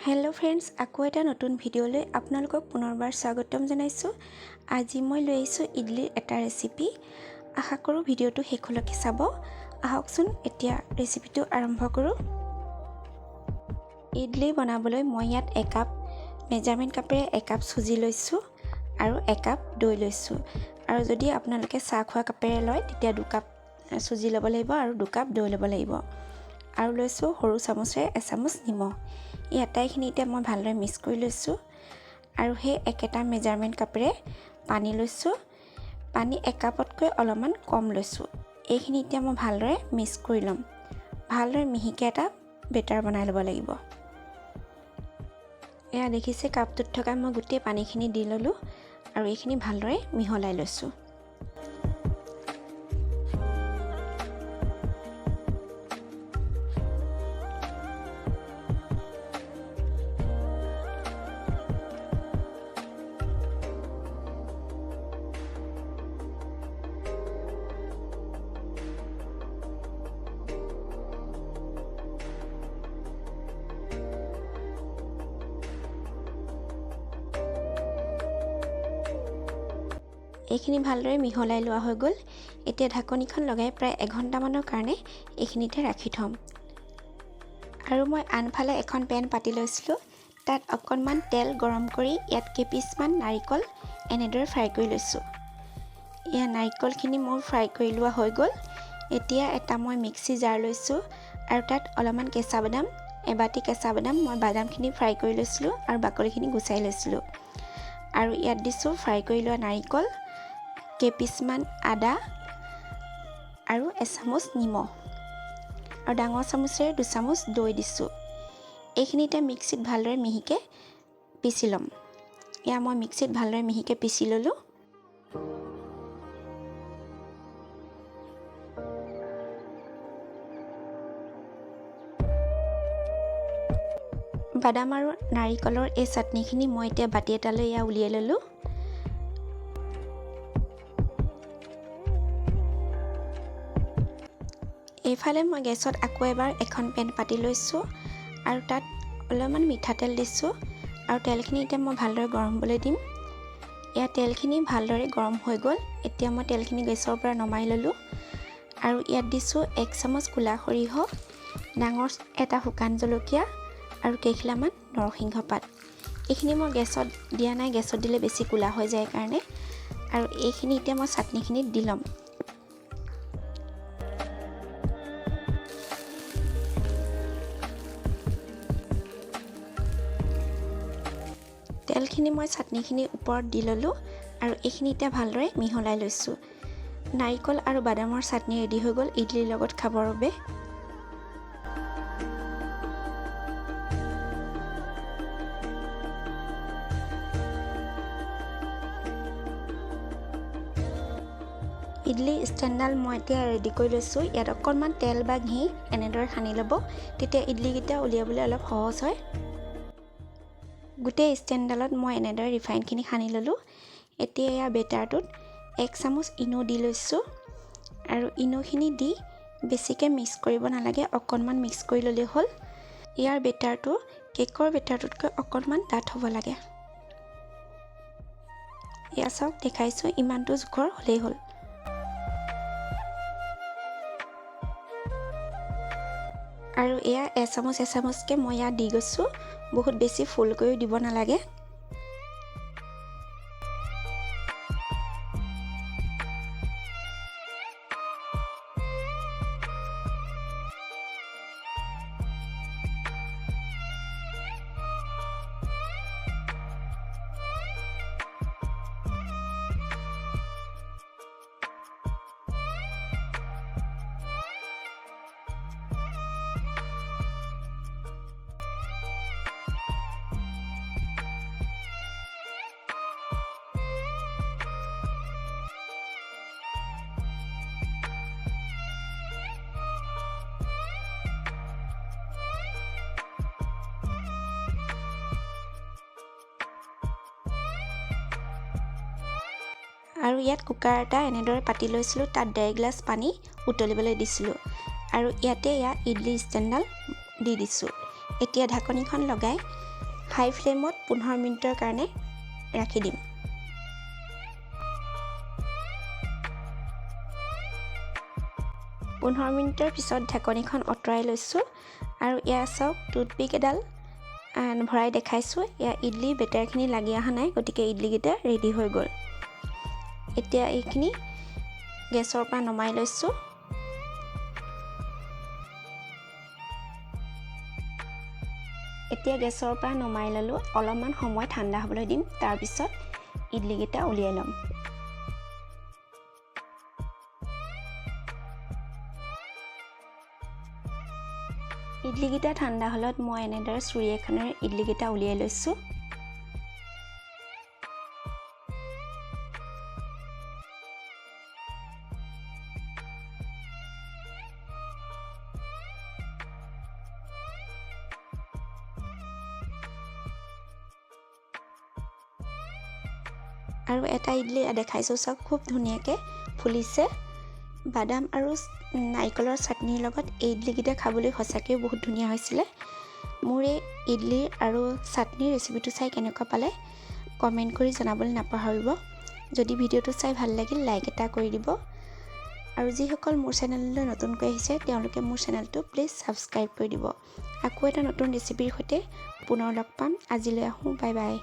Hello friends आको एटा नतुन भिडिओলৈ আপোনালোকক পুনৰবাৰ স্বাগতম জনাইছো। আজি মই লৈ আহিছো ইডলিৰ এটা ৰেচিপি। আশা কৰো ভিডিওটো শেষলৈকে চাব। আহকচোন এতিয়া ৰেচিপিটো আৰম্ভ কৰো। ইডলি বনাবলৈ মই ইয়াত 1 কাপ মেজাৰমেন্ট কাপেৰে 1 কাপ সুজি লৈছো আৰু 1 কাপ দৈ লৈছো। আৰু যদি আপোনালোকে চাহ খোৱা কাপেৰে লয় তেতিয়া 2 কাপ সুজি ল'ব লাগিব আৰু 2 কাপ দৈ ল'ব লাগিব। আৰু লৈছো সৰু চামুচেৰে এচামুচ নিমখ। এই আটাইখিনিতে মই ভালদৰে মিক্স কৰি লৈছো আৰু হে একেটা মেজাৰমেন্ট কাপেৰে পানী লৈছো। পানী 1 কাপতকৈ অলপমান কম লৈছো। এইখিনি এতিয়া মই ভালদৰে মিক্স কৰি লম। ভালদৰে মিহিকে এটা বেটাৰ বনাই ল'ব লাগিব। এয়া দেখিছে কাপটোত থকা মই গোটেই পানীখিনি দি ললো আৰু এইখিনি ভালদৰে মিহলাই লৈছো। এইখিনি ভালদৰে মিহলাই লোৱা হৈ গ'ল। এতিয়া ঢাকনিখন লগাই প্ৰায় 1 ঘণ্টামানৰ কাৰণে এইখিনিতে ৰাখি থম। আৰু মই আনফালে এখন পেন পাতি লৈছিলো। তাত অকণমান তেল গৰম কৰি ইয়াত কেপিচমান নাৰিকল এনেদৰে ফ্ৰাই কৰি লৈছো। ইয়া নাৰিকলখিনি মোৰ ফ্ৰাই কৰি লোৱা হৈ গ'ল। এতিয়া এটা মই মিক্সি জাৰ লৈছো আৰু তাত অলপমান কেঁচা বাদাম, এবাটি কেঁচা বাদাম মই বাদামখিনি ফ্ৰাই কৰি লৈছিলো আৰু বাকলিখিনি গুচাই লৈছিলো। আৰু ইয়াত দিছো ফ্ৰাই কৰি লোৱা নাৰিকল, কেপিচমান আদা আৰু এচামুচ নিমখ আৰু ডাঙৰ চামুচেৰে 2 চামুচ দৈ দিছো। এইখিনিতে মিক্সিত ভালদৰে মিহিকে পিচি লম। ইয়া মই মিক্সিত ভালদৰে মিহিকে পিচি ললো। বাদাম আৰু নাৰিকলৰ এই চাটনিখিনি মই এতিয়া বাটি এটালৈ ইয়া উলিয়াই ললো। এইফালে মই গেছত আকৌ এবাৰ এখন পেন পাতি লৈছো আৰু তাত অলপমান মিঠাতেল দিছো আৰু তেলখিনি এতিয়া মই ভালদৰে গৰম হ'বলৈ দিম। ইয়া তেলখিনি ভালদৰে গৰম হৈ গ'ল। এতিয়া মই তেলখিনি গেছৰ পৰা নমাই ললো আৰু ইয়াত দিছো 1 চামুচ কুলা সৰিয়হ, ডাঙৰ এটা শুকান জলকীয়া আৰু কেইখিলামান নৰসিংহ পাত। এইখিনি মই গেছত দিয়া নাই, গেছত দিলে বেছি কুলা হৈ যায় কাৰণে। আৰু এইখিনি এতিয়া মই চাটনিখিনিত দি ল'ম। তেলখিনি মই চাটনিখিনিৰ ওপৰত দি ললো আৰু এইখিনি এতিয়া ভালদৰে মিহলাই লৈছো। নাৰিকল আৰু বাদামৰ চাটনি ৰেডি হৈ গ'ল ইডলিৰ লগত খাবৰ বাবে। ইডলি ষ্টেণ্ডডাল মই এতিয়া ৰেডি কৰি লৈছো। ইয়াত অকণমান তেল বা ঘি এনেদৰে সানি ল'ব, তেতিয়া ইডলিকেইটা উলিয়াবলৈ অলপ সহজ হয়। গোটেই ষ্টেণ্ডডালত মই এনেদৰে ৰিফাইনখিনি সানি ললো। এতিয়া ইয়াৰ বেটাৰটোত 1 চামুচ ইনো দি লৈছো আৰু ইনোখিনি দি বেছিকৈ মিক্স কৰিব নালাগে, অকণমান মিক্স কৰি ল'লেই হ'ল। ইয়াৰ বেটাৰটো কেকৰ বেটাৰটোতকৈ অকণমান ডাঠ হ'ব লাগে। এয়া চাওক দেখাইছো, ইমানটো জোখৰ হ'লেই হ'ল। আৰু এয়া এচামুচকে মই ইয়াত দি গৈছো। বহুত বেছি ফুলকৈও দিব নালাগে। আৰু ইয়াত কুকাৰ এটা এনেদৰে পাতি লৈছিলো, তাত 1.5 গ্লাছ পানী উতলিবলৈ দিছিলো আৰু ইয়াতে ইডলি ষ্টেণ্ডডাল দি দিছো। এতিয়া ঢাকনিখন লগাই হাই ফ্লেমত 15 মিনিটৰ কাৰণে ৰাখি দিম। পোন্ধৰ মিনিটৰ পিছত ঢাকনিখন আঁতৰাই লৈছোঁ আৰু ইয়াৰ চাওক টুথপিক এডাল ভৰাই দেখাইছোঁ। ইয়াৰ ইডলি বেটাৰখিনি লাগি অহা নাই, গতিকে ইডলিকেইটা ৰেডি হৈ গ'ল। এতিয়া এইখিনি গেছৰ পৰা নমাই লৈছোঁ। এতিয়া গেছৰ পৰা নমাই ল'লোঁ, অলপমান সময় ঠাণ্ডা হ'বলৈ দিম, তাৰপিছত ইডলিকেইটা উলিয়াই ল'ম। ইডলিকেইটা ঠাণ্ডা হ'লত মই এনেদৰে চুৰি এখনেৰে ইডলিকেইটা উলিয়াই লৈছোঁ। আৰু এটা ইডলি দেখাইছোঁ চাওক, খুব ধুনীয়াকৈ ফুলিছে। বাদাম আৰু নাৰিকলৰ চাটনিৰ লগত এই ইডলিকেইটা খাবলৈ সঁচাকৈও বহুত ধুনীয়া হৈছিলে। মোৰ এই ইডলি আৰু চাটনিৰ ৰেচিপিটো চাই কেনেকুৱা পালে কমেণ্ট কৰি জনাবলৈ নাপাহৰিব। যদি ভিডিঅ'টো চাই ভাল লাগিল লাইক এটা কৰি দিব, আৰু যিসকল মোৰ চেনেললৈ নতুনকৈ আহিছে তেওঁলোকে মোৰ চেনেলটো প্লিজ ছাবস্ক্ৰাইব কৰি দিব। আকৌ এটা নতুন ৰেচিপিৰ সৈতে পুনৰ লগ পাম। আজিলৈ আহোঁ, বাই বাই।